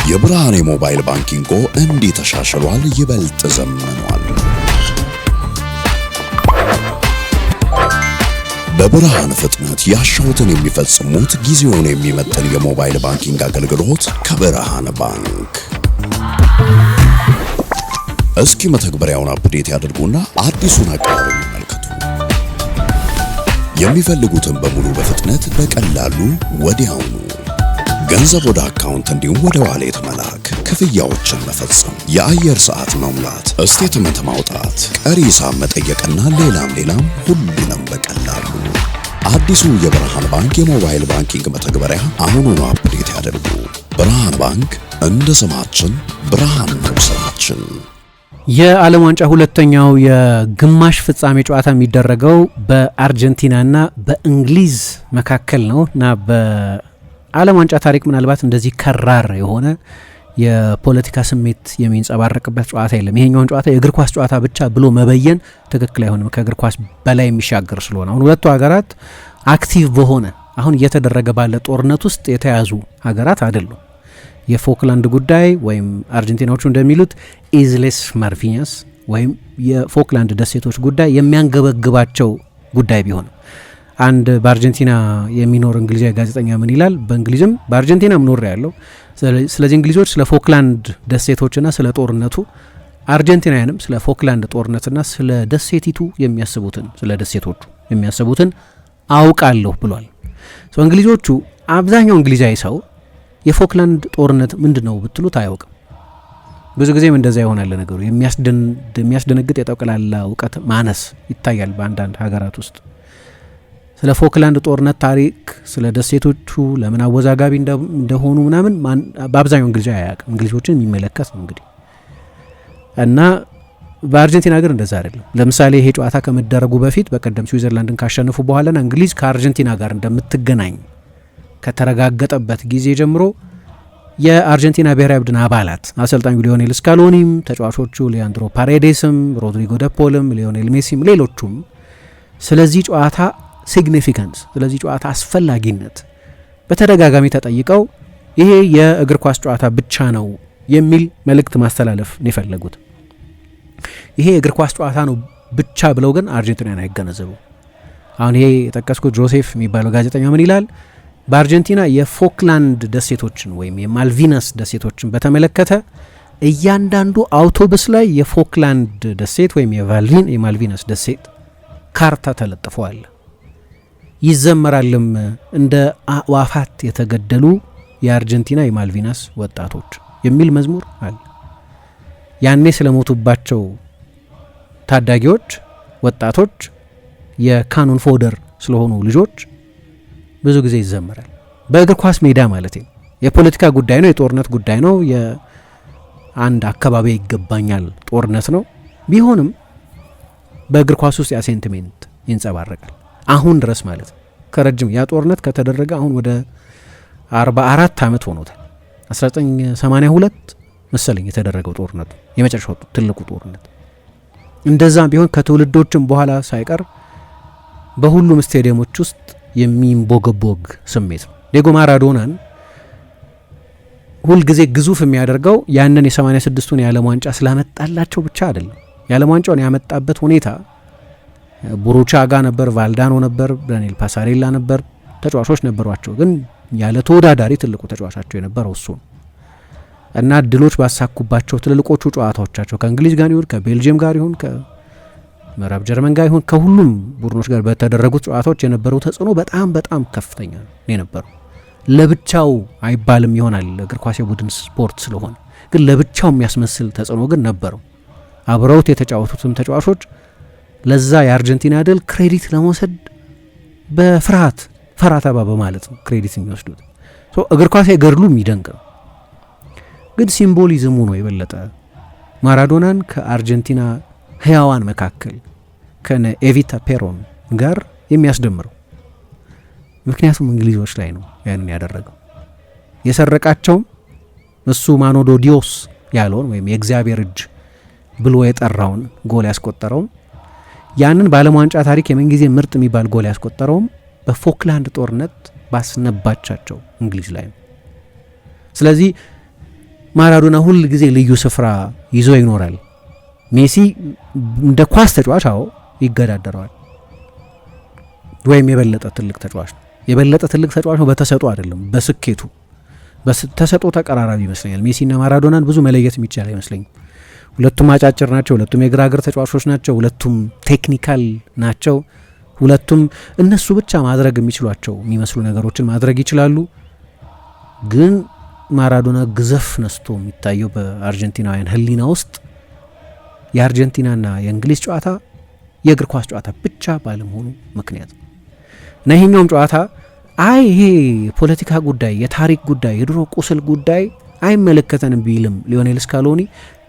የብርሃን የሞባይል ባንኪንግ እንዲህ ተሻሽሏል፣ ይበልጥ ዘመኗል። በብርሃን ፍጥነት ያሻውትን የሚፈጽሙት ጊዜውን የሚመጥን የሞባይል ባንኪንግ አገልግሎት ከብርሃን ባንክ። እስኪ መተግበሪያውን አፕዴት ያድርጉና አዲሱን አቀራረብ ይመልከቱ። የሚፈልጉትን በሙሉ በፍጥነት በቀላሉ ወዲያውኑ ገንዘብ ወደ አካውንት እንዲሁም ወደ ዋሌት መላክ፣ ክፍያዎችን መፈጸም፣ የአየር ሰዓት መሙላት፣ ስቴትመንት ማውጣት፣ ቀሪ ሂሳብ መጠየቅና ሌላም ሁሉንም በቀላሉ። አዲሱ የብርሃን ባንክ የሞባይል ባንኪንግ መተግበሪያ አሁኑኑ አፕዴት ያድርጉ። ብርሃን ባንክ፣ እንደ ስማችን ብርሃን ነው ስራችን። የዓለም ዋንጫ ሁለተኛው የግማሽ ፍጻሜ ጨዋታ የሚደረገው በአርጀንቲናና በእንግሊዝ መካከል ነውና በዓለም ዋንጫ ታሪክ ምናልባት እንደዚህ ከራር የሆነ የፖለቲካ ስሜት የሚንጸባረቅበት ጨዋታ የለም። ይሄኛውን ጨዋታ የእግር ኳስ ጨዋታ ብቻ ብሎ መበየን ትክክል አይሆንም። ከእግር ኳስ በላይ የሚሻገር ስለሆነ አሁን ሁለቱ ሀገራት አክቲቭ በሆነ አሁን እየተደረገ ባለ ጦርነት ውስጥ የተያዙ ሀገራት አይደሉም። የፎክላንድ ጉዳይ ወይም አርጀንቲናዎቹ እንደሚሉት ኢዝሌስ ማልቪናስ ወይም የፎክላንድ ደሴቶች ጉዳይ የሚያንገበግባቸው ጉዳይ ቢሆንም አንድ በአርጀንቲና የሚኖር እንግሊዛዊ ጋዜጠኛ ምን ይላል? በእንግሊዝም በአርጀንቲናም ኖር ያለው ስለዚህ እንግሊዞች ስለ ፎክላንድ ደሴቶችና ስለ ጦርነቱ፣ አርጀንቲናውያንም ስለ ፎክላንድ ጦርነትና ስለ ደሴቲቱ የሚያስቡትን ስለ ደሴቶቹ የሚያስቡትን አውቃለሁ ብሏል። እንግሊዞቹ አብዛኛው እንግሊዛዊ ሰው የፎክላንድ ጦርነት ምንድነው ብትሉት አያውቅም። ብዙ ጊዜም እንደዛ ይሆናል ነገሩ። የሚያስደነግጥ የጠቅላላ እውቀት ማነስ ይታያል በአንዳንድ ሀገራት ውስጥ። ስለ ፎክላንድ ጦርነት ታሪክ፣ ስለ ደሴቶቹ ለምን አወዛጋቢ እንደሆኑ ምናምን በአብዛኛው እንግሊዛዊ አያውቅም። እንግሊዞችን የሚመለከት ነው እንግዲህ እና በአርጀንቲና ግን እንደዛ አይደለም። ለምሳሌ ይሄ ጨዋታ ከመደረጉ በፊት በቀደም ስዊዘርላንድን ካሸነፉ በኋላና እንግሊዝ ከአርጀንቲና ጋር እንደምትገናኝ ከተረጋገጠበት ጊዜ ጀምሮ የአርጀንቲና ብሔራዊ ቡድን አባላት አሰልጣኙ ሊዮኔል ስካሎኒም፣ ተጫዋቾቹ ሊያንድሮ ፓሬዴስም፣ ሮድሪጎ ደፖልም፣ ሊዮኔል ሜሲም ሌሎቹም ስለዚህ ጨዋታ ሲግኒፊካንስ ስለዚህ ጨዋታ አስፈላጊነት በተደጋጋሚ ተጠይቀው ይሄ የእግር ኳስ ጨዋታ ብቻ ነው የሚል መልእክት ማስተላለፍ ነው የፈለጉት። ይሄ የእግር ኳስ ጨዋታ ነው ብቻ ብለው ግን አርጀንቲናን አይገነዘቡ። አሁን ይሄ የጠቀስኩት ጆሴፍ የሚባለው ጋዜጠኛ ምን ይላል? በአርጀንቲና የፎክላንድ ደሴቶችን ወይም የማልቪናስ ደሴቶችን በተመለከተ እያንዳንዱ አውቶቡስ ላይ የፎክላንድ ደሴት ወይም የማልቪናስ ደሴት ካርታ ተለጥፈዋል። ይዘመራልም እንደ አዕዋፋት የተገደሉ የአርጀንቲና የማልቪናስ ወጣቶች የሚል መዝሙር አለ። ያኔ ስለሞቱባቸው ታዳጊዎች ወጣቶች የካኖን ፎደር ስለሆኑ ልጆች ብዙ ጊዜ ይዘመራል። በእግር ኳስ ሜዳ ማለት ነው። የፖለቲካ ጉዳይ ነው፣ የጦርነት ጉዳይ ነው፣ የአንድ አካባቢ ይገባኛል ጦርነት ነው። ቢሆንም በእግር ኳስ ውስጥ ያ ሴንቲሜንት ይንጸባረቃል አሁን ድረስ ማለት ነው። ከረጅም ያ ጦርነት ከተደረገ አሁን ወደ 44 ዓመት ሆኖታል። 1982 መሰለኝ የተደረገው ጦርነቱ የመጨረሻው ትልቁ ጦርነት። እንደዛም ቢሆን ከትውልዶችም በኋላ ሳይቀር በሁሉም ስቴዲየሞች ውስጥ የሚንቦገቦግ ስሜት ነው። ዲየጎ ማራዶናን ሁልጊዜ ግዙፍ የሚያደርገው ያንን የ86ቱን የዓለም ዋንጫ ስላመጣላቸው ብቻ አይደለም። የዓለም ዋንጫውን ያመጣበት ሁኔታ ቡሩቻጋ ነበር፣ ቫልዳኖ ነበር፣ ዳንኤል ፓሳሬላ ነበር፣ ተጫዋቾች ነበሯቸው። ግን ያለ ተወዳዳሪ ትልቁ ተጫዋቻቸው የነበረው እሱ ነው እና ድሎች ባሳኩባቸው ትልልቆቹ ጨዋታዎቻቸው ከእንግሊዝ ጋር ይሁን ከቤልጅየም ጋር ይሁን ምዕራብ ጀርመን ጋር ይሁን ከሁሉም ቡድኖች ጋር በተደረጉት ጨዋታዎች የነበረው ተጽዕኖ በጣም ከፍተኛ ነው የነበረው። ለብቻው አይባልም ይሆናል እግር ኳስ የቡድን ስፖርት ስለሆነ፣ ግን ለብቻው የሚያስመስል ተጽዕኖ ግን ነበረው። አብረውት የተጫወቱትም ተጫዋቾች ለዛ የአርጀንቲና ድል ክሬዲት ለመውሰድ በፍርሃት ፈራተባ በማለት ነው ክሬዲት የሚወስዱት። እግር ኳስ የገድሉ የሚደንቅ ነው፣ ግን ሲምቦሊዝሙ ነው የበለጠ ማራዶናን ከአርጀንቲና ህያዋን መካከል ከነ ኤቪታ ፔሮን ጋር የሚያስደምረው። ምክንያቱም እንግሊዞች ላይ ነው ያንን ያደረገው። የሰረቃቸውም እሱ ማኖዶ ዲዮስ ያለውን ወይም የእግዚአብሔር እጅ ብሎ የጠራውን ጎል ያስቆጠረውም ያንን በዓለም ዋንጫ ታሪክ የምንጊዜ ምርጥ የሚባል ጎል ያስቆጠረውም በፎክላንድ ጦርነት ባስነባቻቸው እንግሊዝ ላይ ነው። ስለዚህ ማራዶና ሁል ጊዜ ልዩ ስፍራ ይዞ ይኖራል። ሜሲ እንደ ኳስ ተጫዋች ይገዳደረዋል፣ ወይም የበለጠ ትልቅ ተጫዋች ነው። የበለጠ ትልቅ ተጫዋች ነው በተሰጥኦ አይደለም፣ በስኬቱ በተሰጥኦ ተቀራራቢ ይመስለኛል። ሜሲና ማራዶናን ብዙ መለየት የሚቻል አይመስለኝም። ሁለቱም አጫጭር ናቸው፣ ሁለቱም የግራ እግር ተጫዋቾች ናቸው፣ ሁለቱም ቴክኒካል ናቸው፣ ሁለቱም እነሱ ብቻ ማድረግ የሚችሏቸው የሚመስሉ ነገሮችን ማድረግ ይችላሉ። ግን ማራዶና ግዘፍ ነስቶ የሚታየው በአርጀንቲናውያን ሕሊና ውስጥ የአርጀንቲናና የእንግሊዝ ጨዋታ የእግር ኳስ ጨዋታ ብቻ ባለመሆኑ ምክንያት እና ይሄኛውም ጨዋታ ይሄ የፖለቲካ ጉዳይ፣ የታሪክ ጉዳይ፣ የድሮ ቁስል ጉዳይ አይመለከተንም ቢልም ሊዮኔል ስካሎኒ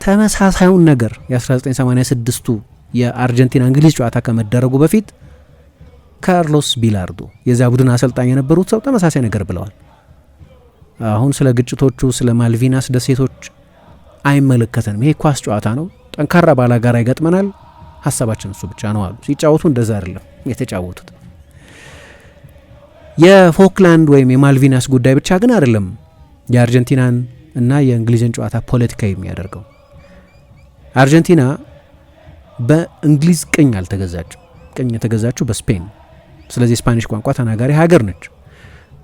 ተመሳሳዩን ነገር የ1986ቱ የአርጀንቲና እንግሊዝ ጨዋታ ከመደረጉ በፊት ካርሎስ ቢላርዶ የዛ ቡድን አሰልጣኝ የነበሩት ሰው ተመሳሳይ ነገር ብለዋል። አሁን ስለ ግጭቶቹ፣ ስለ ማልቪናስ ደሴቶች አይመለከተንም፣ ይሄ ኳስ ጨዋታ ነው፣ ጠንካራ ባላጋራ ይገጥመናል፣ ሀሳባችን እሱ ብቻ ነው አሉ። ሲጫወቱ እንደዛ አይደለም የተጫወቱት። የፎክላንድ ወይም የማልቪናስ ጉዳይ ብቻ ግን አይደለም የአርጀንቲናን እና የእንግሊዝን ጨዋታ ፖለቲካዊ የሚያደርገው። አርጀንቲና በእንግሊዝ ቅኝ አልተገዛችም። ቅኝ የተገዛችው በስፔን። ስለዚህ ስፓኒሽ ቋንቋ ተናጋሪ ሀገር ነች።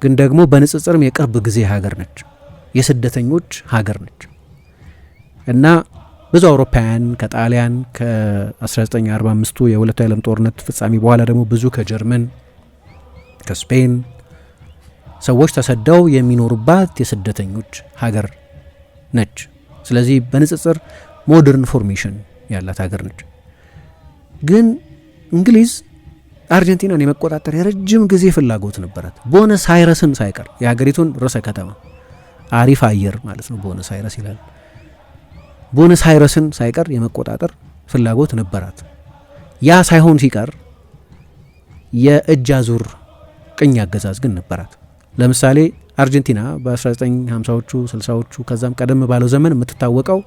ግን ደግሞ በንጽጽርም የቅርብ ጊዜ ሀገር ነች፣ የስደተኞች ሀገር ነች እና ብዙ አውሮፓውያን ከጣሊያን ከ1945ቱ የሁለቱ የዓለም ጦርነት ፍጻሜ በኋላ ደግሞ ብዙ ከጀርመን ከስፔን ሰዎች ተሰደው የሚኖሩባት የስደተኞች ሀገር ነች። ስለዚህ በንጽጽር ሞደርን ፎርሜሽን ያላት ሀገር ነች። ግን እንግሊዝ አርጀንቲናን የመቆጣጠር የረጅም ጊዜ ፍላጎት ነበራት። ቦነስ አይረስን ሳይቀር የሀገሪቱን ርዕሰ ከተማ አሪፍ አየር ማለት ነው ቦነስ አይረስ ይላል። ቦነስ አይረስን ሳይቀር የመቆጣጠር ፍላጎት ነበራት። ያ ሳይሆን ሲቀር የእጅ አዙር ቅኝ አገዛዝ ግን ነበራት። ለምሳሌ አርጀንቲና በ1950ዎቹ 60ዎቹ ከዛም ቀደም ባለው ዘመን የምትታወቀው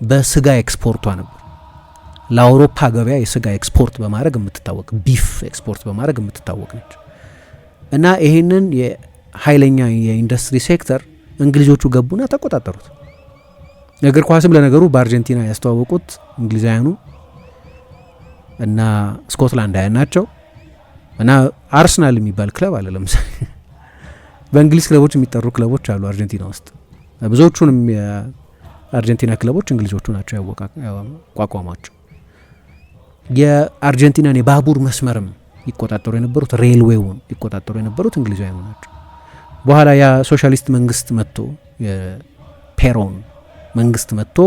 በስጋ ኤክስፖርቷ ነበር። ለአውሮፓ ገበያ የስጋ ኤክስፖርት በማድረግ የምትታወቅ፣ ቢፍ ኤክስፖርት በማድረግ የምትታወቅ ነች እና ይሄንን የኃይለኛ የኢንዱስትሪ ሴክተር እንግሊዞቹ ገቡና ተቆጣጠሩት። እግር ኳስም ለነገሩ በአርጀንቲና ያስተዋወቁት እንግሊዛውያኑ እና ስኮትላንዳውያን ናቸው እና አርሰናል የሚባል ክለብ አለ። ለምሳሌ በእንግሊዝ ክለቦች የሚጠሩ ክለቦች አሉ አርጀንቲና ውስጥ። ብዙዎቹንም የአርጀንቲና ክለቦች እንግሊዞቹ ናቸው ያቋቋሟቸው። የአርጀንቲናን የባቡር መስመርም ይቆጣጠሩ የነበሩት፣ ሬልዌውን ይቆጣጠሩ የነበሩት እንግሊዛውያኑ ናቸው። በኋላ ያ ሶሻሊስት መንግስት መጥቶ የፔሮን መንግስት መጥቶ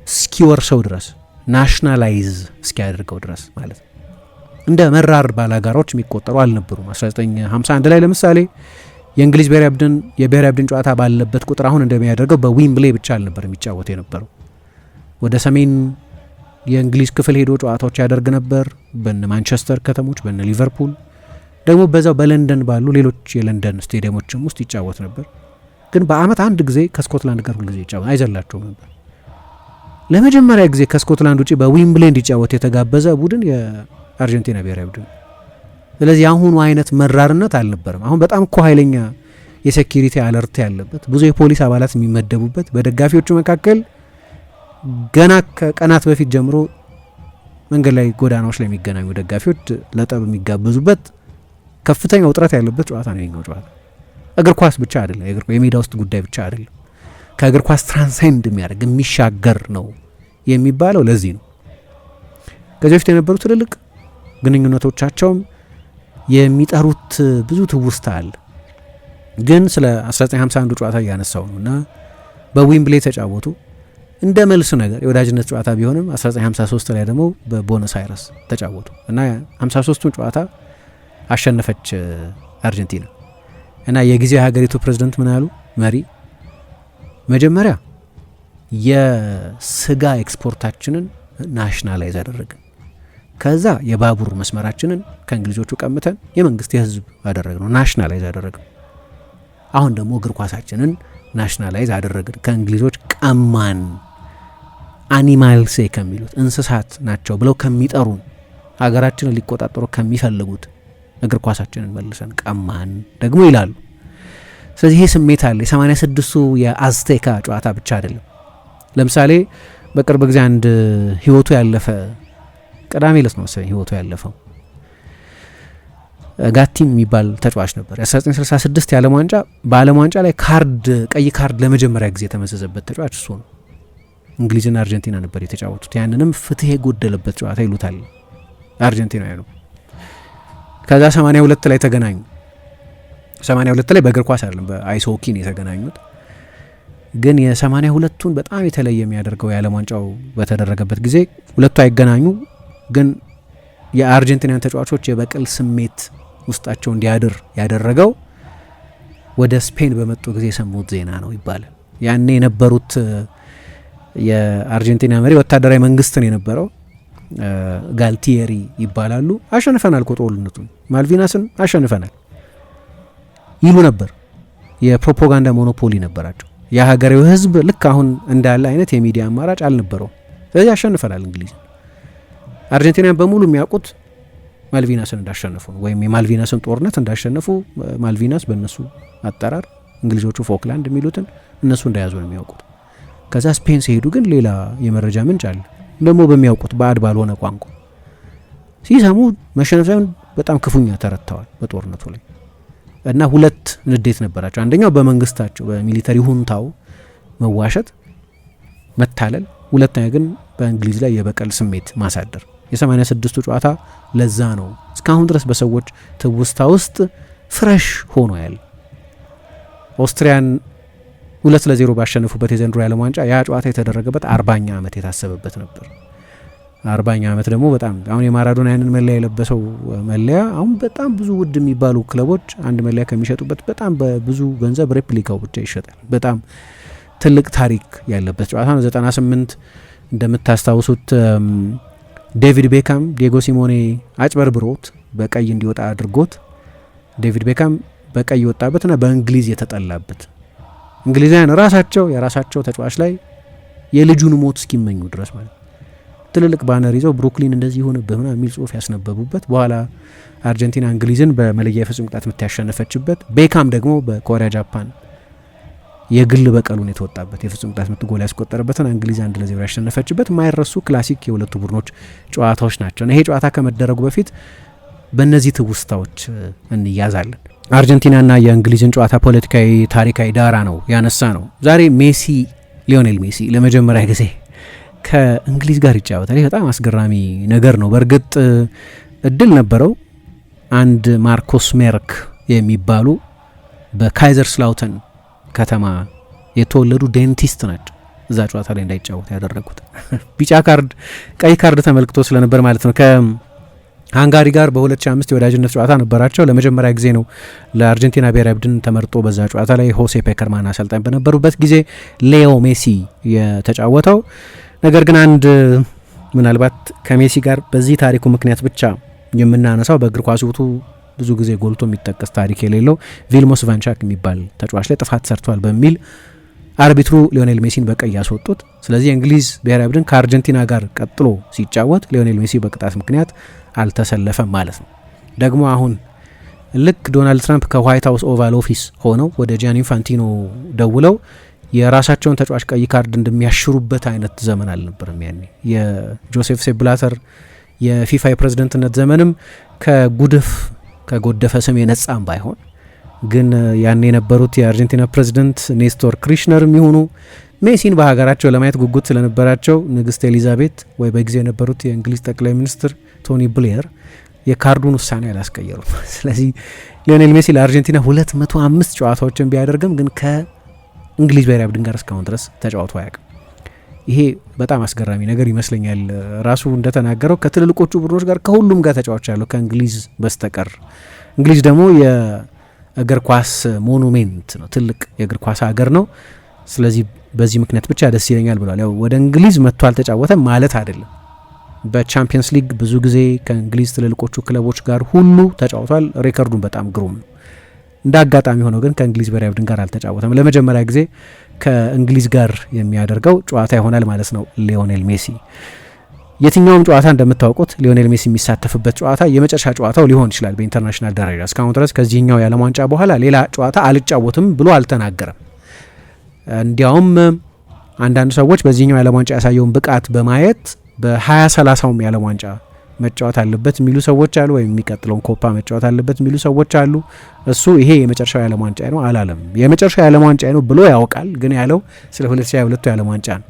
እስኪወርሰው ድረስ ናሽናላይዝ እስኪያደርገው ድረስ ማለት ነው። እንደ መራር ባላጋራዎች የሚቆጠሩ አልነበሩም። 1951 ላይ ለምሳሌ የእንግሊዝ የብሔራዊ ቡድን ጨዋታ ባለበት ቁጥር አሁን እንደሚያደርገው በዊምብሌ ብቻ አልነበር የሚጫወት የነበረው። ወደ ሰሜን የእንግሊዝ ክፍል ሄዶ ጨዋታዎች ያደርግ ነበር፣ በነ ማንቸስተር ከተሞች፣ በነ ሊቨርፑል፣ ደግሞ በዛው በለንደን ባሉ ሌሎች የለንደን ስቴዲየሞችም ውስጥ ይጫወት ነበር። ግን በአመት አንድ ጊዜ ከስኮትላንድ ጋር ሁልጊዜ ይጫወት አይዘላቸውም ነበር። ለመጀመሪያ ጊዜ ከስኮትላንድ ውጪ በዊምብሌ እንዲጫወት የተጋበዘ ቡድን የአርጀንቲና ብሔራዊ ቡድን። ስለዚህ አሁኑ አይነት መራርነት አልነበረም። አሁን በጣም እኮ ኃይለኛ የሴኪሪቲ አለርት ያለበት፣ ብዙ የፖሊስ አባላት የሚመደቡበት፣ በደጋፊዎቹ መካከል ገና ከቀናት በፊት ጀምሮ መንገድ ላይ ጎዳናዎች ላይ የሚገናኙ ደጋፊዎች ለጠብ የሚጋበዙበት ከፍተኛ ውጥረት ያለበት ጨዋታ ነው የኛው ጨዋታ። እግር ኳስ ብቻ አይደለም፣ የሜዳ ውስጥ ጉዳይ ብቻ አይደለም፣ ከእግር ኳስ ትራንሴንድ የሚያደርግ የሚሻገር ነው የሚባለው ለዚህ ነው። ከዚህ በፊት የነበሩ ትልልቅ ግንኙነቶቻቸውም የሚጠሩት ብዙ ትውስታ አለ። ግን ስለ 1951 ጨዋታ እያነሳው ነው እና በዊምብሌ ተጫወቱ። እንደ መልስ ነገር የወዳጅነት ጨዋታ ቢሆንም 1953 ላይ ደግሞ በቦነስ አይረስ ተጫወቱ እና 53ቱን ጨዋታ አሸነፈች አርጀንቲና። እና የጊዜው የሀገሪቱ ፕሬዝዳንት ምን አሉ? መሪ መጀመሪያ የስጋ ኤክስፖርታችንን ናሽናላይዝ አደረግን፣ ከዛ የባቡር መስመራችንን ከእንግሊዞቹ ቀምተን የመንግስት የህዝብ አደረግነው፣ ናሽናላይዝ አደረግን። አሁን ደግሞ እግር ኳሳችንን ናሽናላይዝ አደረግን፣ ከእንግሊዞች ቀማን። አኒማልሴ ከሚሉት እንስሳት ናቸው ብለው ከሚጠሩን ሀገራችንን ሊቆጣጠሩ ከሚፈልጉት እግር ኳሳችንን መልሰን ቀማን ደግሞ ይላሉ። ስለዚህ ይሄ ስሜት አለ። የ86ቱ የአዝቴካ ጨዋታ ብቻ አይደለም። ለምሳሌ በቅርብ ጊዜ አንድ ህይወቱ ያለፈ ቅዳሜ ዕለት ነው መሰለኝ ህይወቱ ያለፈው ጋቲም የሚባል ተጫዋች ነበር። የ1966 የዓለም ዋንጫ በዓለም ዋንጫ ላይ ቀይ ካርድ ለመጀመሪያ ጊዜ የተመዘዘበት ተጫዋች እሱ ነው። እንግሊዝና አርጀንቲና ነበር የተጫወቱት። ያንንም ፍትህ የጎደለበት ጨዋታ ይሉታል አርጀንቲናዊ ነው። ከዛ 82 ላይ ተገናኙ። 82 ላይ በእግር ኳስ አይደለም በአይስ ሆኪ ነው የተገናኙት። ግን የ82ቱን በጣም የተለየ የሚያደርገው የዓለም ዋንጫው በተደረገበት ጊዜ ሁለቱ አይገናኙ፣ ግን የአርጀንቲናን ተጫዋቾች የበቀል ስሜት ውስጣቸው እንዲያድር ያደረገው ወደ ስፔን በመጡ ጊዜ የሰሙት ዜና ነው ይባላል። ያኔ የነበሩት የአርጀንቲና መሪ ወታደራዊ መንግስትን የነበረው ጋልቲየሪ ይባላሉ። አሸንፈናል እኮ ጦርነቱን ማልቪናስን አሸንፈናል ይሉ ነበር። የፕሮፓጋንዳ ሞኖፖሊ ነበራቸው። የሀገሬው ህዝብ ልክ አሁን እንዳለ አይነት የሚዲያ አማራጭ አልነበረው። ስለዚህ አሸንፈናል እንግሊዝ። አርጀንቲናን በሙሉ የሚያውቁት ማልቪናስን እንዳሸነፉ ነው፣ ወይም የማልቪናስን ጦርነት እንዳሸነፉ። ማልቪናስ በእነሱ አጠራር እንግሊዞቹ ፎክላንድ የሚሉትን እነሱ እንደያዙ ነው የሚያውቁት። ከዛ ስፔን ሲሄዱ ግን ሌላ የመረጃ ምንጭ አለ ደግሞ በሚያውቁት ባዕድ ባልሆነ ቋንቋ ሲሰሙ መሸነፍ ሳይሆን በጣም ክፉኛ ተረድተዋል በጦርነቱ ላይ እና ሁለት ንዴት ነበራቸው። አንደኛው በመንግስታቸው በሚሊተሪ ሁንታው መዋሸት፣ መታለል፣ ሁለተኛ ግን በእንግሊዝ ላይ የበቀል ስሜት ማሳደር። የ86ቱ ጨዋታ ለዛ ነው እስካሁን ድረስ በሰዎች ትውስታ ውስጥ ፍረሽ ሆኖ ያለ። ኦስትሪያን 2-0 ባሸነፉበት የዘንድሮ የዓለም ዋንጫ ያ ጨዋታ የተደረገበት 40ኛ ዓመት የታሰበበት ነበር። 40ኛ ዓመት ደግሞ በጣም አሁን የማራዶና ያንን መለያ የለበሰው መለያ አሁን በጣም ብዙ ውድ የሚባሉ ክለቦች አንድ መለያ ከሚሸጡበት በጣም በብዙ ገንዘብ ሬፕሊካው ብቻ ይሸጣል። በጣም ትልቅ ታሪክ ያለበት ጨዋታ ነው። 98 እንደምታስታውሱት ዴቪድ ቤካም ዲየጎ ሲሞኔ አጭበርብሮት በቀይ እንዲወጣ አድርጎት ዴቪድ ቤካም በቀይ ወጣበትና በእንግሊዝ የተጠላበት እንግሊዛውያን ራሳቸው የራሳቸው ተጫዋች ላይ የልጁን ሞት እስኪመኙ ድረስ ማለት ትልልቅ ባነር ይዘው ብሩክሊን እንደዚህ ሆነብህ ምናምን የሚል ጽሑፍ ያስነበቡበት፣ በኋላ አርጀንቲና እንግሊዝን በመለያ የፍጹም ቅጣት ምት ያሸነፈችበት፣ ቤካም ደግሞ በኮሪያ ጃፓን የግል በቀሉን የተወጣበት የፍጹም ቅጣት ምት ጎል ያስቆጠረበትን እንግሊዝ 1-0 ያሸነፈችበት ማይረሱ ክላሲክ የሁለቱ ቡድኖች ጨዋታዎች ናቸው። ይሄ ጨዋታ ከመደረጉ በፊት በእነዚህ ትውስታዎች እንያዛለን። አርጀንቲናና የእንግሊዝን ጨዋታ ፖለቲካዊ፣ ታሪካዊ ዳራ ነው ያነሳ ነው። ዛሬ ሊዮኔል ሜሲ ለመጀመሪያ ጊዜ ከእንግሊዝ ጋር ይጫወታል። ይህ በጣም አስገራሚ ነገር ነው። በእርግጥ እድል ነበረው። አንድ ማርኮስ ሜርክ የሚባሉ በካይዘርስላውተን ከተማ የተወለዱ ዴንቲስት ናቸው እዛ ጨዋታ ላይ እንዳይጫወት ያደረጉት። ቢጫ ካርድ፣ ቀይ ካርድ ተመልክቶ ስለነበር ማለት ነው። ከሃንጋሪ ጋር በ2005 የወዳጅነት ጨዋታ ነበራቸው። ለመጀመሪያ ጊዜ ነው ለአርጀንቲና ብሔራዊ ቡድን ተመርጦ በዛ ጨዋታ ላይ ሆሴ ፔከርማን አሰልጣኝ በነበሩበት ጊዜ ሌዮ ሜሲ የተጫወተው። ነገር ግን አንድ ምናልባት ከሜሲ ጋር በዚህ ታሪኩ ምክንያት ብቻ የምናነሳው በእግር ኳስ ውቱ ብዙ ጊዜ ጎልቶ የሚጠቀስ ታሪክ የሌለው ቪልሞስ ቫንቻክ የሚባል ተጫዋች ላይ ጥፋት ሰርቷል በሚል አርቢትሩ ሊዮኔል ሜሲን በቀይ ያስወጡት። ስለዚህ የእንግሊዝ ብሔራዊ ቡድን ከአርጀንቲና ጋር ቀጥሎ ሲጫወት ሊዮኔል ሜሲ በቅጣት ምክንያት አልተሰለፈም ማለት ነው። ደግሞ አሁን ልክ ዶናልድ ትራምፕ ከዋይት ሀውስ ኦቫል ኦፊስ ሆነው ወደ ጂያኒ ኢንፋንቲኖ ደውለው የራሳቸውን ተጫዋች ቀይ ካርድ እንደሚያሽሩበት አይነት ዘመን አልነበረም ያኔ። የጆሴፍ ሴፕ ብላተር የፊፋ የፕሬዝደንትነት ዘመንም ከጎደፈ ስም የነጻም ባይሆን ግን ያን የነበሩት የአርጀንቲና ፕሬዝደንት ኔስቶር ክሪሽነር የሚሆኑ ሜሲን በሀገራቸው ለማየት ጉጉት ስለነበራቸው ንግስት ኤሊዛቤት ወይ በጊዜው የነበሩት የእንግሊዝ ጠቅላይ ሚኒስትር ቶኒ ብሌር የካርዱን ውሳኔ አላስቀየሩም። ስለዚህ ሊዮኔል ሜሲ ለአርጀንቲና 205 ጨዋታዎችን ቢያደርግም ግን ከእንግሊዝ ብሔራዊ ቡድን ጋር እስካሁን ድረስ ተጫውቶ አያውቅም። ይሄ በጣም አስገራሚ ነገር ይመስለኛል። ራሱ እንደተናገረው ከትልልቆቹ ቡድኖች ጋር ከሁሉም ጋር ተጫዋች ያለው ከእንግሊዝ በስተቀር። እንግሊዝ ደግሞ የእግር ኳስ ሞኑሜንት ነው፣ ትልቅ የእግር ኳስ ሀገር ነው። ስለዚህ በዚህ ምክንያት ብቻ ደስ ይለኛል ብሏል። ያው ወደ እንግሊዝ መጥቶ አልተጫወተም ማለት አይደለም። በቻምፒየንስ ሊግ ብዙ ጊዜ ከእንግሊዝ ትልልቆቹ ክለቦች ጋር ሁሉ ተጫውቷል። ሬከርዱን በጣም ግሩም ነው። እንደ አጋጣሚ ሆነው ግን ከእንግሊዝ ብሔራዊ ቡድን ጋር አልተጫወተም። ለመጀመሪያ ጊዜ ከእንግሊዝ ጋር የሚያደርገው ጨዋታ ይሆናል ማለት ነው ሊዮኔል ሜሲ። የትኛውም ጨዋታ እንደምታውቁት ሊዮኔል ሜሲ የሚሳተፍበት ጨዋታ የመጨረሻ ጨዋታው ሊሆን ይችላል በኢንተርናሽናል ደረጃ። እስካሁን ድረስ ከዚህኛው የዓለም ዋንጫ በኋላ ሌላ ጨዋታ አልጫወትም ብሎ አልተናገረም። እንዲያውም አንዳንድ ሰዎች በዚህኛው የዓለም ዋንጫ ያሳየውን ብቃት በማየት በ2030ም የዓለም ዋንጫ መጫወት አለበት የሚሉ ሰዎች አሉ፣ ወይም የሚቀጥለውን ኮፓ መጫወት አለበት የሚሉ ሰዎች አሉ። እሱ ይሄ የመጨረሻው የዓለም ዋንጫ ነው አላለም። የመጨረሻው የዓለም ዋንጫ ነው ብሎ ያውቃል፣ ግን ያለው ስለ 2022 የዓለም ዋንጫ ነው።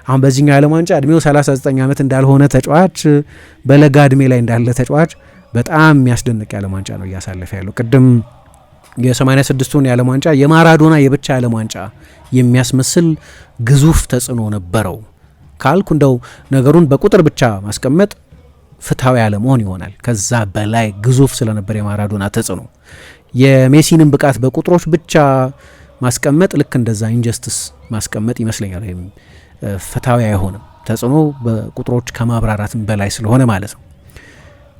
አሁን በዚህኛው የዓለም ዋንጫ እድሜው 39 ዓመት እንዳልሆነ ተጫዋች፣ በለጋ እድሜ ላይ እንዳለ ተጫዋች በጣም የሚያስደንቅ የዓለም ዋንጫ ነው እያሳለፈ ያለው። ቅድም የ86ቱን የዓለም ዋንጫ የማራዶና የብቻ የዓለም ዋንጫ የሚያስመስል ግዙፍ ተጽዕኖ ነበረው ካልኩ እንደው ነገሩን በቁጥር ብቻ ማስቀመጥ ፍትሐዊ አለመሆን ይሆናል። ከዛ በላይ ግዙፍ ስለነበር የማራዶና ተጽዕኖ የሜሲንም ብቃት በቁጥሮች ብቻ ማስቀመጥ ልክ እንደዛ ኢንጀስቲስ ማስቀመጥ ይመስለኛል። ወይም ፍትሐዊ አይሆንም፣ ተጽዕኖ በቁጥሮች ከማብራራትም በላይ ስለሆነ ማለት ነው።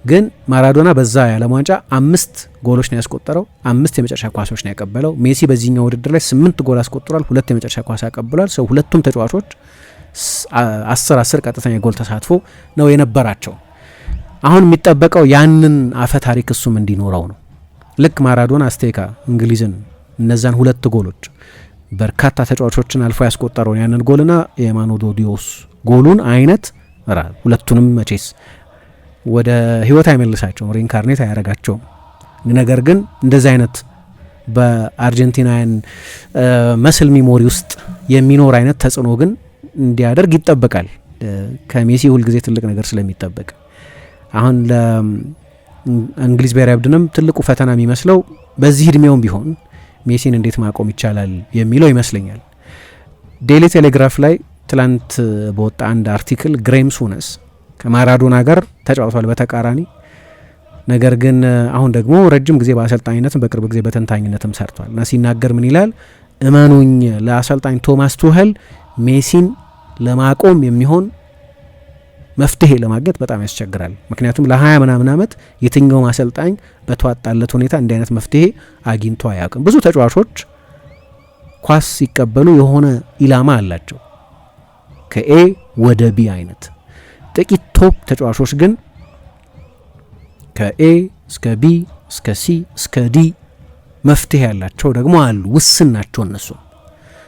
ግን ማራዶና በዛ የዓለም ዋንጫ 5 ጎሎች ነው ያስቆጠረው፣ 5 የመጨረሻ ኳሶች ነው ያቀበለው። ሜሲ በዚህኛው ውድድር ላይ 8 ጎል አስቆጥሯል፣ 2 የመጨረሻ ኳስ አቀብሏል። ሰው ሁለቱም ተጫዋቾች 10 ቀጥተኛ ጎል ተሳትፎ ነው የነበራቸው። አሁን የሚጠበቀው ያንን አፈ ታሪክ እሱም እንዲኖረው ነው። ልክ ማራዶና አስቴካ እንግሊዝን እነዛን 2 ጎሎች በርካታ ተጫዋቾችን አልፎ ያስቆጠረውን ያንን ጎልና የማኖዶ ዲዮስ ጎሉን አይነት ሁለቱንም መቼስ ወደ ህይወት አይመልሳቸውም፣ ሪንካርኔት አያረጋቸውም። ነገር ግን እንደዚህ አይነት በአርጀንቲናውያን መስል ሚሞሪ ውስጥ የሚኖር አይነት ተጽዕኖ ግን እንዲያደርግ ይጠበቃል። ከሜሲ ሁልጊዜ ትልቅ ነገር ስለሚጠበቅ አሁን ለእንግሊዝ ብሔራዊ ቡድንም ትልቁ ፈተና የሚመስለው በዚህ እድሜውም ቢሆን ሜሲን እንዴት ማቆም ይቻላል የሚለው ይመስለኛል። ዴይሊ ቴሌግራፍ ላይ ትላንት በወጣ አንድ አርቲክል ግሬም ሱነስ ከማራዶና ጋር ተጫውቷል በተቃራኒ። ነገር ግን አሁን ደግሞ ረጅም ጊዜ በአሰልጣኝነትም በቅርብ ጊዜ በተንታኝነትም ሰርቷል እና ሲናገር ምን ይላል? እመኑኝ ለአሰልጣኝ ቶማስ ቱኸል ሜሲን ለማቆም የሚሆን መፍትሄ ለማግኘት በጣም ያስቸግራል። ምክንያቱም ለ20 ምናምን ዓመት የትኛውም አሰልጣኝ በተዋጣለት ሁኔታ እንዲህ አይነት መፍትሄ አግኝቶ አያውቅም። ብዙ ተጫዋቾች ኳስ ሲቀበሉ የሆነ ኢላማ አላቸው፣ ከኤ ወደ ቢ አይነት። ጥቂት ቶፕ ተጫዋቾች ግን ከኤ እስከ ቢ እስከ ሲ እስከ ዲ መፍትሄ ያላቸው ደግሞ አሉ። ውስን ናቸው እነሱ።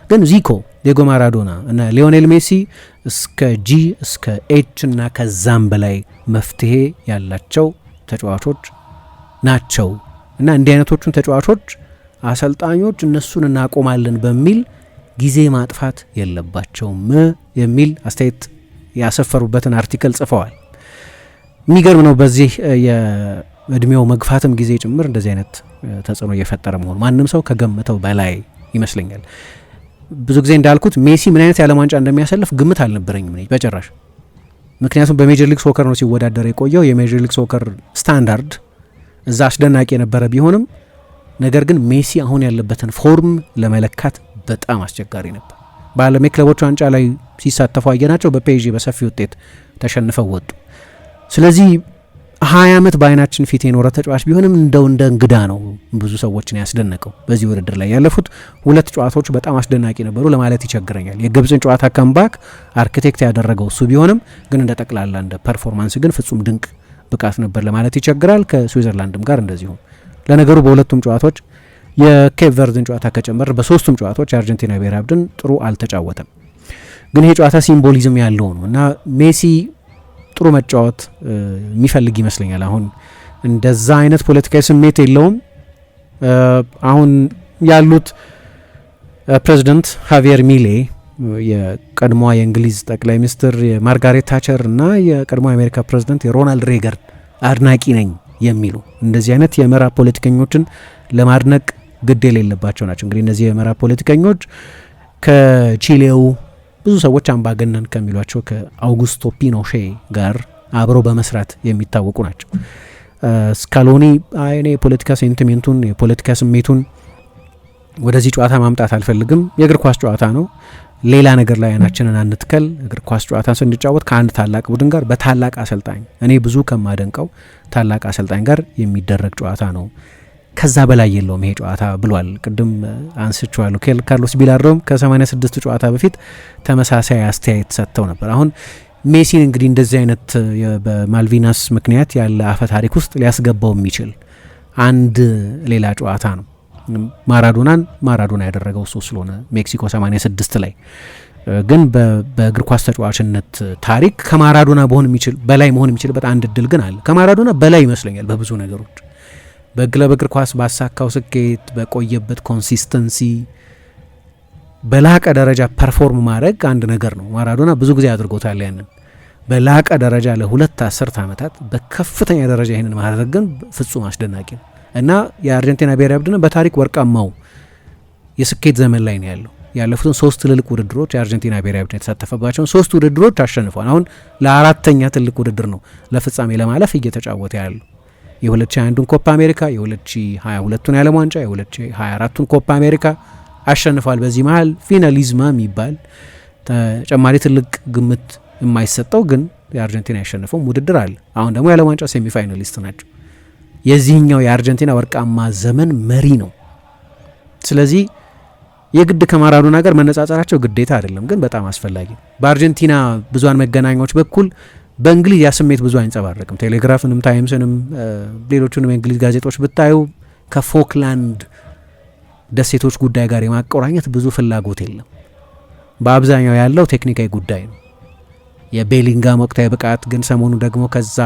ግን ዚኮ፣ ዲየጎ ማራዶና እና ሊዮኔል ሜሲ እስከ ጂ እስከ ኤች እና ከዛም በላይ መፍትሄ ያላቸው ተጫዋቾች ናቸው እና እንዲህ አይነቶቹን ተጫዋቾች አሰልጣኞች እነሱን እናቆማለን በሚል ጊዜ ማጥፋት የለባቸውም የሚል አስተያየት ያሰፈሩበትን አርቲክል ጽፈዋል። የሚገርም ነው። በዚህ የእድሜው መግፋትም ጊዜ ጭምር እንደዚህ አይነት ተጽዕኖ እየፈጠረ መሆኑ ማንም ሰው ከገመተው በላይ ይመስለኛል። ብዙ ጊዜ እንዳልኩት ሜሲ ምን አይነት የዓለም ዋንጫ እንደሚያሰልፍ ግምት አልነበረኝም በጭራሽ። ምክንያቱም በሜጀር ሊግ ሶከር ነው ሲወዳደር የቆየው። የሜጀር ሊግ ሶከር ስታንዳርድ እዛ አስደናቂ የነበረ ቢሆንም ነገር ግን ሜሲ አሁን ያለበትን ፎርም ለመለካት በጣም አስቸጋሪ ነበር። በዓለም የክለቦች ዋንጫ ላይ ሲሳተፉ አየናቸው። በፔጂ በሰፊ ውጤት ተሸንፈው ወጡ። ስለዚህ 20 ዓመት በአይናችን ፊት የኖረ ተጫዋች ቢሆንም እንደው እንደ እንግዳ ነው ብዙ ሰዎችን ያስደነቀው። በዚህ ውድድር ላይ ያለፉት 2 ጨዋታዎች በጣም አስደናቂ ነበሩ ለማለት ይቸግረኛል። የግብፅን ጨዋታ ካምባክ አርኪቴክት ያደረገው እሱ ቢሆንም ግን እንደ ጠቅላላ እንደ ፐርፎርማንስ ግን ፍጹም ድንቅ ብቃት ነበር ለማለት ይቸግራል። ከስዊዘርላንድም ጋር እንደዚሁ። ለነገሩ በሁለቱም ጨዋታዎች የኬፕ ቨርድን ጨዋታ ከጨመር በ3ቱም ጨዋታዎች የአርጀንቲና ብሔራዊ ቡድን ጥሩ አልተጫወተም። ግን ይሄ ጨዋታ ሲምቦሊዝም ያለው ነው እና ሜሲ ጥሩ መጫወት የሚፈልግ ይመስለኛል። አሁን እንደዛ አይነት ፖለቲካዊ ስሜት የለውም። አሁን ያሉት ፕሬዚደንት ሃቪየር ሚሌ የቀድሞዋ የእንግሊዝ ጠቅላይ ሚኒስትር የማርጋሬት ታቸር እና የቀድሞ የአሜሪካ ፕሬዚደንት የሮናልድ ሬገን አድናቂ ነኝ የሚሉ እንደዚህ አይነት የምዕራብ ፖለቲከኞችን ለማድነቅ ግድ የሌለባቸው ናቸው። እንግዲህ እነዚህ የምዕራብ ፖለቲከኞች ከቺሌው ብዙ ሰዎች አምባገነን ከሚሏቸው ከአውጉስቶ ፒኖሼ ጋር አብረው በመስራት የሚታወቁ ናቸው። ስካሎኒ እኔ የፖለቲካ ሴንቲሜንቱን የፖለቲካ ስሜቱን ወደዚህ ጨዋታ ማምጣት አልፈልግም፣ የእግር ኳስ ጨዋታ ነው፣ ሌላ ነገር ላይ አይናችንን አንትከል። እግር ኳስ ጨዋታን ስንጫወት ከአንድ ታላቅ ቡድን ጋር በታላቅ አሰልጣኝ እኔ ብዙ ከማደንቀው ታላቅ አሰልጣኝ ጋር የሚደረግ ጨዋታ ነው፣ ከዛ በላይ የለውም ይሄ ጨዋታ ብሏል። ቅድም አንስቼዋለሁ። ካርሎስ ቢላርዶም ከ86 ጨዋታ በፊት ተመሳሳይ አስተያየት ሰጥተው ነበር። አሁን ሜሲን እንግዲህ እንደዚህ አይነት በማልቪናስ ምክንያት ያለ አፈ ታሪክ ውስጥ ሊያስገባው የሚችል አንድ ሌላ ጨዋታ ነው። ማራዶና ያደረገው እሱ ስለሆነ ሜክሲኮ 86 ላይ ግን በእግር ኳስ ተጫዋችነት ታሪክ ከማራዶና በላይ መሆን የሚችልበት አንድ እድል ግን አለ። ከማራዶና በላይ ይመስለኛል በብዙ ነገሮች በክለብ እግር ኳስ ባሳካው ስኬት፣ በቆየበት ኮንሲስተንሲ በላቀ ደረጃ ፐርፎርም ማድረግ አንድ ነገር ነው። ማራዶና ብዙ ጊዜ አድርጎታል። ያንን በላቀ ደረጃ ለሁለት አስርት ዓመታት በከፍተኛ ደረጃ ይህንን ማድረግ ግን ፍጹም አስደናቂ ነው እና የአርጀንቲና ብሔራዊ ቡድን በታሪክ ወርቃማው የስኬት ዘመን ላይ ነው ያለው። ያለፉትን 3 ትልልቅ ውድድሮች የአርጀንቲና ብሔራዊ ቡድን የተሳተፈባቸውን 3 ውድድሮች አሸንፏል። አሁን ለ4ኛ ትልቅ ውድድር ነው ለፍጻሜ ለማለፍ እየተጫወተ ያለው። የ2021ን ኮፓ አሜሪካ፣ የ2022ን የዓለም ዋንጫ፣ የ2024ን ኮፓ አሜሪካ አሸንፏል። በዚህ መሀል ፊናሊዝማ የሚባል ተጨማሪ ትልቅ ግምት የማይሰጠው ግን የአርጀንቲና ያሸነፈው ውድድር አለ። አሁን ደግሞ የዓለም ዋንጫ ሴሚፋይናሊስት ናቸው። የዚህኛው የአርጀንቲና ወርቃማ ዘመን መሪ ነው። ስለዚህ የግድ ከማራዶና ጋር መነጻጸራቸው ግዴታ አይደለም፣ ግን በጣም አስፈላጊ ነው። በአርጀንቲና ብዙሃን መገናኛዎች በኩል በእንግሊዝ ያ ስሜት ብዙ አይንጸባረቅም። ቴሌግራፍንም፣ ታይምስንም ሌሎቹንም የእንግሊዝ ጋዜጦች ብታዩ ከፎክላንድ ደሴቶች ጉዳይ ጋር የማቆራኘት ብዙ ፍላጎት የለም። በአብዛኛው ያለው ቴክኒካዊ ጉዳይ ነው። የቤሊንጋም ወቅታዊ ብቃት ግን ሰሞኑ ደግሞ ከዛ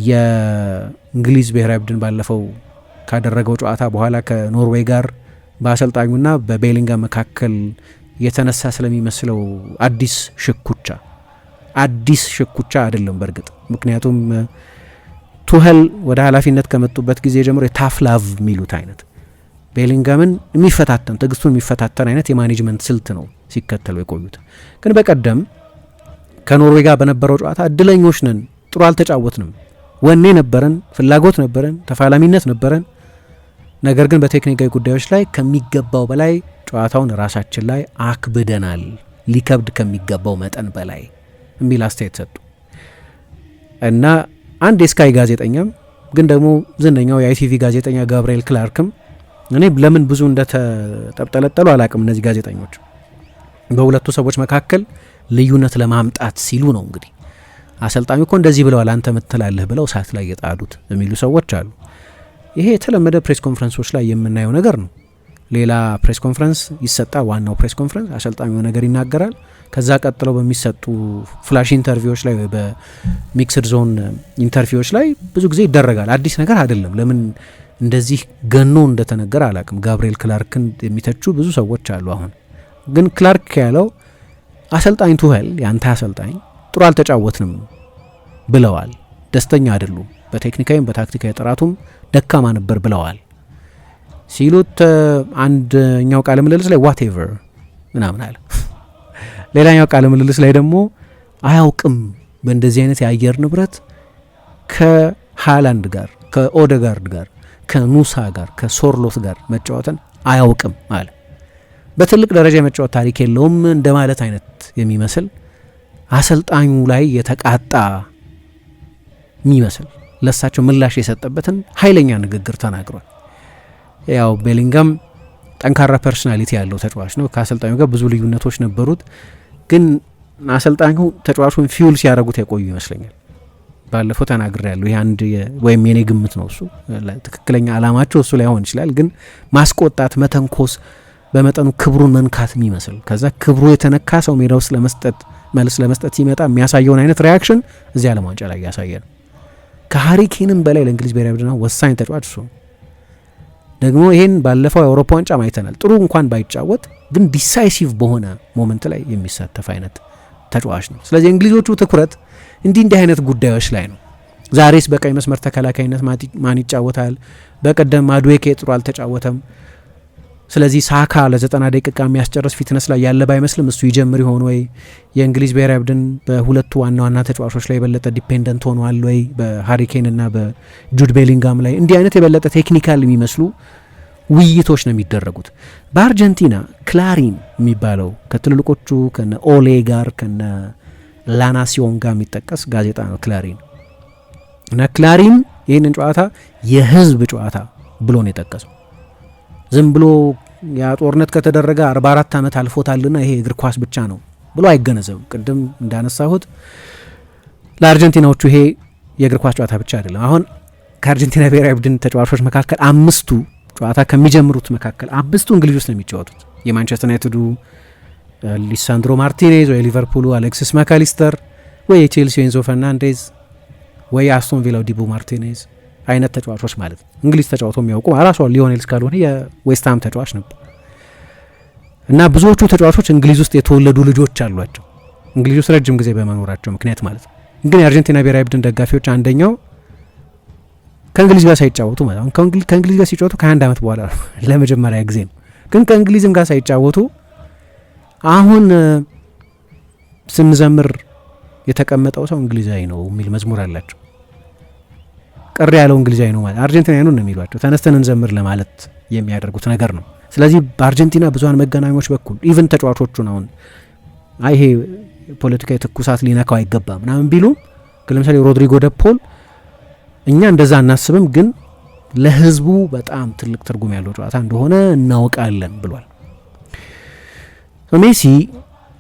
የእንግሊዝ ብሔራዊ ቡድን ባለፈው ካደረገው ጨዋታ በኋላ ከኖርዌይ ጋር በአሰልጣኙና በቤሊንጋም መካከል የተነሳ ስለሚመስለው አዲስ ሽኩቻ አይደለም በእርግጥ ምክንያቱም ቱኸል ወደ ኃላፊነት ከመጡበት ጊዜ ጀምሮ የታፍ ላቭ የሚሉት አይነት ቤሊንጋምን ትዕግስቱን የሚፈታተን አይነት የማኔጅመንት ስልት ነው ሲከተሉ የቆዩት። ግን በቀደም ከኖርዌይ ጋር በነበረው ጨዋታ እድለኞች ነን፣ ጥሩ አልተጫወትንም፣ ወኔ ነበረን፣ ፍላጎት ነበረን፣ ተፋላሚነት ነበረን፣ ነገር ግን በቴክኒካዊ ጉዳዮች ላይ ከሚገባው በላይ ጨዋታውን ራሳችን ላይ አክብደናል፣ ሊከብድ ከሚገባው መጠን በላይ የሚል አስተያየት ሰጡ እና አንድ የስካይ ጋዜጠኛም ግን ደግሞ ዝነኛው የአይቲቪ ጋዜጠኛ ጋብርኤል ክላርክም እኔ ለምን ብዙ እንደተጠለጠሉ አላቅም። እነዚህ ጋዜጠኞች በሁለቱ ሰዎች መካከል ልዩነት ለማምጣት ሲሉ ነው እንግዲህ አሰልጣኙ እኮ እንደዚህ ብለዋል አንተ ምትላለህ ብለው እሳት ላይ የጣዱት የሚሉ ሰዎች አሉ። ይሄ የተለመደ ፕሬስ ኮንፈረንሶች ላይ የምናየው ነገር ነው። ሌላ ፕሬስ ኮንፈረንስ ይሰጣል። ዋናው ፕሬስ ኮንፈረንስ አሰልጣኙ ነገር ይናገራል። ከዛ ቀጥለው በሚሰጡ ፍላሽ ኢንተርቪዎች ላይ ወይ በሚክስድ ዞን ኢንተርቪዎች ላይ ብዙ ጊዜ ይደረጋል። አዲስ ነገር አይደለም። ለምን እንደዚህ ገኖ እንደተነገረ አላቅም። ጋብርኤል ክላርክን የሚተቹ ብዙ ሰዎች አሉ። አሁን ግን ክላርክ ያለው አሰልጣኝ ቱኸል ያንተ አሰልጣኝ ጥሩ አልተጫወትንም ብለዋል፣ ደስተኛ አይደሉም፣ በቴክኒካዊም በታክቲካዊ ጥራቱም ደካማ ነበር ብለዋል ሲሉት አንደኛው ቃለ ምልልስ ላይ ዋቴቨር ምናምን አለ። ሌላኛው ቃለ ምልልስ ላይ ደግሞ አያውቅም በእንደዚህ አይነት የአየር ንብረት ከሃላንድ ጋር፣ ከኦደጋርድ ጋር፣ ከኑሳ ጋር፣ ከሶርሎት ጋር መጫወትን አያውቅም አለ። በትልቅ ደረጃ የመጫወት ታሪክ የለውም እንደማለት አይነት የሚመስል አሰልጣኙ ላይ የተቃጣ የሚመስል ለሳቸው ምላሽ የሰጠበትን ኃይለኛ ንግግር ተናግሯል። ያው ቤሊንጋም ጠንካራ ፐርሶናሊቲ ያለው ተጫዋች ነው። ከአሰልጣኙ ጋር ብዙ ልዩነቶች ነበሩት፣ ግን አሰልጣኙ ተጫዋቹን ፊውል ሲያደርጉት የቆዩ ይመስለኛል። ባለፈው ተናግሬ ያለሁ ይህ አንድ ወይም የኔ ግምት ነው። እሱ ትክክለኛ አላማቸው እሱ ላይሆን ይችላል፣ ግን ማስቆጣት፣ መተንኮስ፣ በመጠኑ ክብሩን መንካት የሚመስል ከዛ ክብሩ የተነካ ሰው ሜዳ ውስጥ መልስ ለመስጠት ሲመጣ የሚያሳየውን አይነት ሪያክሽን እዚህ ዓለም ዋንጫ ላይ ያሳየ ነው። ከሃሪኬንም በላይ ለእንግሊዝ ብሔራዊ ቡድን ወሳኝ ተጫዋች እሱ ደግሞ ይሄን ባለፈው የአውሮፓ ዋንጫ አይተናል። ጥሩ እንኳን ባይጫወት ግን ዲሳይሲቭ በሆነ ሞመንት ላይ የሚሳተፍ አይነት ተጫዋች ነው። ስለዚህ እንግሊዞቹ ትኩረት እንዲህ አይነት ጉዳዮች ላይ ነው። ዛሬስ በቀኝ መስመር ተከላካይነት ማን ይጫወታል? በቀደም ማዱዌኬ ጥሩ አልተጫወተም። ስለዚህ ሳካ ለ90 ደቂቃ የሚያስጨርስ ፊትነስ ላይ ያለ ባይመስልም እሱ ይጀምር ይሆን ወይ? የእንግሊዝ ብሔራዊ ቡድን በሁለቱ ዋና ተጫዋቾች ላይ የበለጠ ዲፔንደንት ሆኗል ወይ? በሃሪኬን እና በጁድ ቤሊንጋም ላይ እንዲህ አይነት የበለጠ ቴክኒካል የሚመስሉ ውይይቶች ነው የሚደረጉት። በአርጀንቲና ክላሪን የሚባለው ከትልልቆቹ ከነ ኦሌ ጋር ከነ ላናሲዮን ጋር የሚጠቀስ ጋዜጣ ነው ክላሪን እና ክላሪን ይህንን ጨዋታ የህዝብ ጨዋታ ብሎ ነው የጠቀሰው። ዝም ብሎ ያ ጦርነት ከተደረገ 44 ዓመት አልፎታልና ይሄ እግር ኳስ ብቻ ነው ብሎ አይገነዘብም። ቅድም እንዳነሳሁት ለአርጀንቲናዎቹ ይሄ የእግር ኳስ ጨዋታ ብቻ አይደለም። አሁን ከአርጀንቲና ብሔራዊ ቡድን ተጫዋቾች መካከል 5ቱ ጨዋታ ከሚጀምሩት መካከል 5ቱ እንግሊዝ ውስጥ ነው የሚጫወቱት። የማንቸስተር ዩናይትዱ ሊሳንድሮ ማርቲኔዝ ወይ ሊቨርፑሉ አሌክሲስ ማካሊስተር ወይ የቼልሲ ኤንዞ ፈርናንዴዝ ወይ የአስቶን ቪላው ዲቡ ማርቲኔዝ አይነት ተጫዋቾች ማለት ነው። እንግሊዝ ተጫውቶ የሚያውቁ ራሷ ሊዮኔል ስካሎኒ የዌስትሃም ተጫዋች ነበር እና ብዙዎቹ ተጫዋቾች እንግሊዝ ውስጥ የተወለዱ ልጆች አሏቸው፣ እንግሊዝ ውስጥ ረጅም ጊዜ በመኖራቸው ምክንያት ማለት ነው። ግን የአርጀንቲና ብሔራዊ ቡድን ደጋፊዎች አንደኛው ከእንግሊዝ ጋር ሳይጫወቱ ማለት ነው፣ ከእንግሊዝ ጋር ሲጫወቱ ከ21 ዓመት በኋላ ለመጀመሪያ ጊዜ ነው። ግን ከእንግሊዝም ጋር ሳይጫወቱ አሁን ስንዘምር የተቀመጠው ሰው እንግሊዛዊ ነው የሚል መዝሙር አላቸው። ቅር ያለው እንግሊዛዊ ነው ማለት አርጀንቲናውያኑ ነው የሚሏቸው። ተነስተን እንዘምር ለማለት የሚያደርጉት ነገር ነው። ስለዚህ በአርጀንቲና ብዙሃን መገናኛዎች በኩል ኢቭን ተጫዋቾቹን አሁን ይሄ ፖለቲካዊ ትኩሳት ሊነካው አይገባም ምናምን ቢሉ ለምሳሌ ሮድሪጎ ደ ፖል እኛ እንደዛ አናስብም፣ ግን ለህዝቡ በጣም ትልቅ ትርጉም ያለው ጨዋታ እንደሆነ እናውቃለን ብሏል። ሜሲ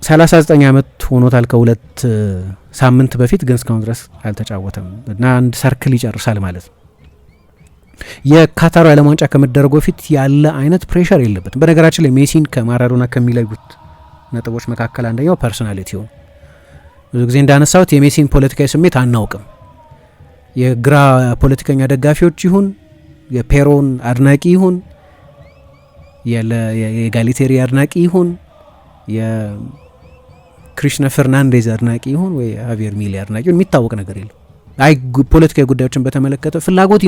39 ዓመት ሆኖታል ከሁለት ሳምንት በፊት፣ ግን እስካሁን ድረስ አልተጫወተም እና አንድ ሰርክል ይጨርሳል ማለት ነው። የካታሩ የዓለም ዋንጫ ከመደረጉ በፊት ያለ አይነት ፕሬሸር የለበትም። በነገራችን ላይ ሜሲን ከማራዶና ከሚለዩት ነጥቦች መካከል አንደኛው ፐርሶናሊቲው። ብዙ ጊዜ እንዳነሳሁት የሜሲን ፖለቲካዊ ስሜት አናውቅም። የግራ ፖለቲከኛ ደጋፊዎች ይሁን የፔሮን አድናቂ ይሁን የጋሊቴሪ አድናቂ ይሁን የክሪሽና ፈርናንዴዝ አድናቂ ይሁን ወይ ሃቪየር ሚሊ አድናቂ ይሁን የሚታወቅ ነገር የለም። ፖለቲካዊ ጉዳዮችን በተመለከተ ፍላጎት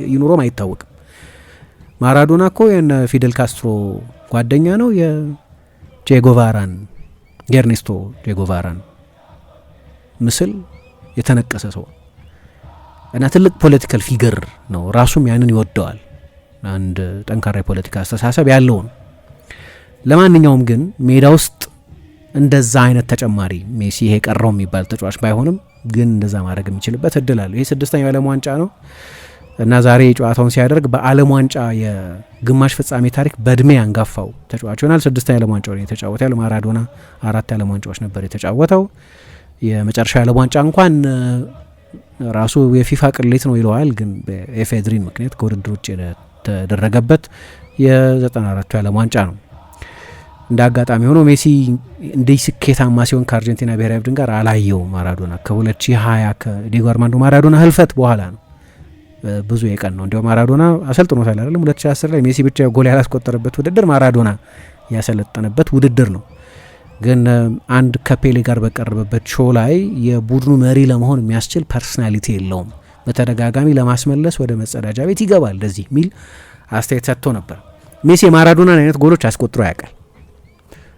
ይኑሮም አይታወቅም። ማራዶና እኮ የነ ፊደል ካስትሮ ጓደኛ ነው። የቼጎቫራን የኤርኔስቶ ቼጎቫራን ምስል የተነቀሰ ሰው እና ትልቅ ፖለቲካል ፊገር ነው። ራሱም ያንን ይወደዋል። አንድ ጠንካራ የፖለቲካ አስተሳሰብ ያለው ነው። ለማንኛውም ግን ሜዳ ውስጥ እንደዛ አይነት ተጨማሪ ሜሲ ይሄ ቀረው የሚባል ተጫዋች ባይሆንም ግን እንደዛ ማድረግ የሚችልበት እድል አለ። ይሄ 6ኛው የዓለም ዋንጫ ነው እና ዛሬ ጨዋታውን ሲያደርግ በዓለም ዋንጫ የግማሽ ፍጻሜ ታሪክ በእድሜ አንጋፋው ተጫዋች ይሆናል። 6ኛው የዓለም ዋንጫ ነው የተጫወተው። ማራዶና 4 የዓለም ዋንጫዎች ነበር የተጫወተው። የመጨረሻ የዓለም ዋንጫ እንኳን ራሱ የፊፋ ቅሌት ነው ይለዋል፣ ግን በኤፌድሪን ምክንያት ከውድድር ውጭ የተደረገበት የ94ቱ የዓለም ዋንጫ ነው። እንደ አጋጣሚ ሆኖ ሜሲ እንዲህ ስኬታማ ሲሆን ከአርጀንቲና ብሔራዊ ቡድን ጋር አላየው። ማራዶና ከ2020 ከዲየጎ አርማንዶ ማራዶና ህልፈት በኋላ ነው ብዙ የቀን ነው። እንዲያው ማራዶና አሰልጥኖታል አይደለም። 2010 ላይ ሜሲ ብቻ ጎል ያላስቆጠረበት ውድድር ማራዶና ያሰለጠነበት ውድድር ነው። ግን አንድ ከፔሌ ጋር በቀረበበት ሾው ላይ የቡድኑ መሪ ለመሆን የሚያስችል ፐርሶናሊቲ የለውም፣ በተደጋጋሚ ለማስመለስ ወደ መጸዳጃ ቤት ይገባል እንደዚህ ሚል አስተያየት ሰጥቶ ነበር። ሜሲ የማራዶናን አይነት ጎሎች አስቆጥሮ ያውቃል።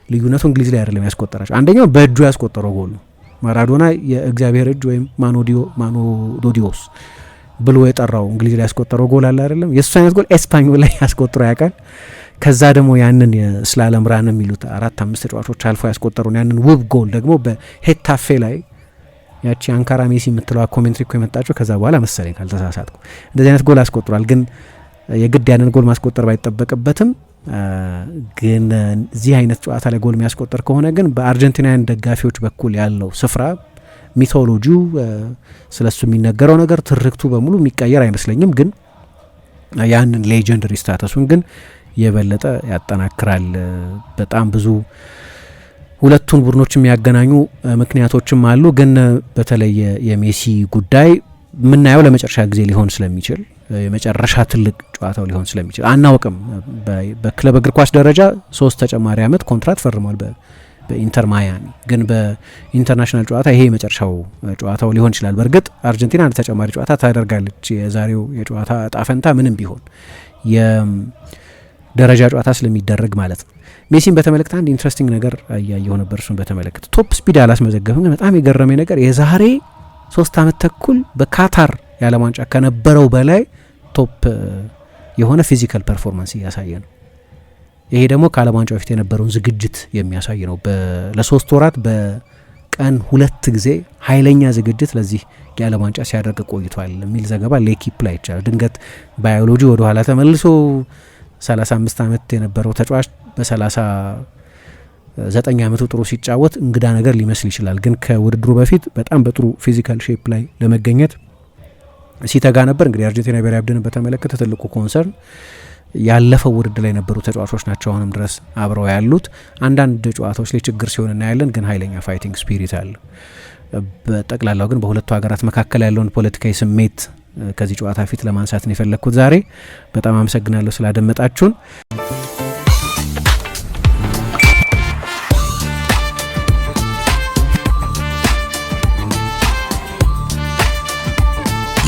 ልዩነቱ እንግሊዝ ላይ አይደለም ያስቆጠራቸው። አንደኛው በእጁ ያስቆጠረው ጎል ነው። ማራዶና የእግዚአብሔር እጅ ወይም ማኖዶዲዮስ ብሎ የጠራው እንግሊዝ ላይ ያስቆጠረው ጎል አለ አይደለም። የእሱ አይነት ጎል ኤስፓኞል ላይ ያስቆጥሮ ያውቃል። ከዛ ደግሞ ያንን የስላለም ራን የሚሉት 4-5 ተጫዋቾች አልፎ ያስቆጠሩን ያንን ውብ ጎል ደግሞ በሄታፌ ላይ ያቺ አንካራ ሜሲ የምትለዋ ኮሜንትሪ እኮ የመጣቸው ከዛ በኋላ መሰለኝ ካልተሳሳትኩ እንደዚህ አይነት ጎል አስቆጥሯል። ግን የግድ ያንን ጎል ማስቆጠር ባይጠበቅበትም ግን እዚህ አይነት ጨዋታ ላይ ጎል የሚያስቆጠር ከሆነ ግን በአርጀንቲናውያን ደጋፊዎች በኩል ያለው ስፍራ ሚቶሎጂው ስለሱ የሚነገረው ነገር ትርክቱ በሙሉ የሚቀየር አይመስለኝም። ግን ያንን ሌጀንደሪ ስታተሱን ግን የበለጠ ያጠናክራል። በጣም ብዙ ሁለቱን ቡድኖች የሚያገናኙ ምክንያቶችም አሉ። ግን በተለይ የሜሲ ጉዳይ የምናየው ለመጨረሻ ጊዜ ሊሆን ስለሚችል የመጨረሻ ትልቅ ጨዋታው ሊሆን ስለሚችል አናውቅም። በክለብ እግር ኳስ ደረጃ 3 ተጨማሪ ዓመት ኮንትራት ፈርሟል በኢንተር ማያሚ። ግን በኢንተርናሽናል ጨዋታ ይሄ የመጨረሻው ጨዋታው ሊሆን ይችላል። በእርግጥ አርጀንቲና አንድ ተጨማሪ ጨዋታ ታደርጋለች። የዛሬው የጨዋታ እጣ ፈንታ ምንም ቢሆን የደረጃ ጨዋታ ስለሚደረግ ማለት ነው። ሜሲን በተመለከተ አንድ ኢንትረስቲንግ ነገር እያየሁ ነበር። እሱን በተመለከተ ቶፕ ስፒድ አላስመዘገብም፣ ግን በጣም የገረመኝ ነገር የዛሬ 3 ዓመት ተኩል በካታር የዓለም ዋንጫ ከነበረው በላይ ቶፕ የሆነ ፊዚካል ፐርፎርማንስ እያሳየ ነው። ይሄ ደግሞ ከዓለም ዋንጫ በፊት የነበረውን ዝግጅት የሚያሳይ ነው። ለ3 ወራት በቀን 2 ጊዜ ኃይለኛ ዝግጅት ለዚህ የዓለም ዋንጫ ሲያደርግ ቆይቷል የሚል ዘገባ ለኤኪፕ ላይ ይቻላል። ድንገት ባዮሎጂ ወደ ኋላ ተመልሶ 35 ዓመት የነበረው ተጫዋች በ30 9 ዓመቱ ጥሩ ሲጫወት እንግዳ ነገር ሊመስል ይችላል፣ ግን ከውድድሩ በፊት በጣም በጥሩ ፊዚካል ሼፕ ላይ ለመገኘት ሲተጋ ነበር። እንግዲህ አርጀንቲና ብሔራዊ ቡድንን በተመለከተ ትልቁ ኮንሰርን ያለፈው ውድድር ላይ የነበሩ ተጫዋቾች ናቸው አሁንም ድረስ አብረው ያሉት። አንዳንድ ጨዋታዎች ላይ ችግር ሲሆን እናያለን፣ ግን ኃይለኛ ፋይቲንግ ስፒሪት አለ። በጠቅላላው ግን በሁለቱ ሀገራት መካከል ያለውን ፖለቲካዊ ስሜት ከዚህ ጨዋታ ፊት ለማንሳት ነው የፈለግኩት ዛሬ። በጣም አመሰግናለሁ ስላደመጣችሁን።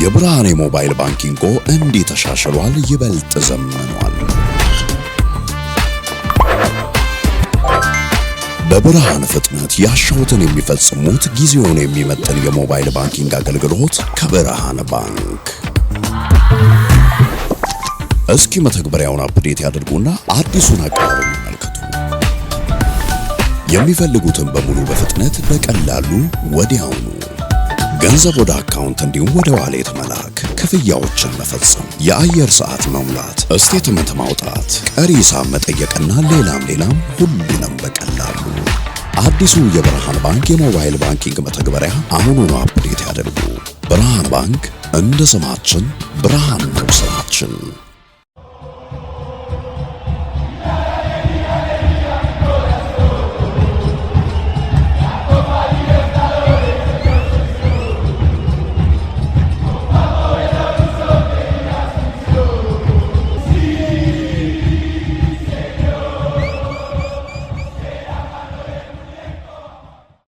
የብርሃን የሞባይል ባንኪንጎ እንዲህ ተሻሽሏል፣ ይበልጥ ዘምኗል። በብርሃን ፍጥነት ያሻውትን የሚፈጽሙት ጊዜውን የሚመጥን የሞባይል ባንኪንግ አገልግሎት ከብርሃን ባንክ። እስኪ መተግበሪያውን አፕዴት ያድርጉና አዲሱን አቀራረብ ይመልከቱ። የሚፈልጉትን በሙሉ በፍጥነት በቀላሉ ወዲያውኑ ገንዘብ ወደ አካውንት እንዲሁም ወደ ዋሌት መላክ፣ ክፍያዎችን መፈጸም፣ የአየር ሰዓት መሙላት፣ ስቴትመንት ማውጣት፣ ቀሪ ሂሳብ መጠየቅና ሌላም ሁሉንም በቀላሉ። አዲሱ የብርሃን ባንክ የሞባይል ባንኪንግ መተግበሪያ አሁኑኑ አፕዴት ያድርጉ። ብርሃን ባንክ እንደ ስማችን ብርሃን ነው ስራችን።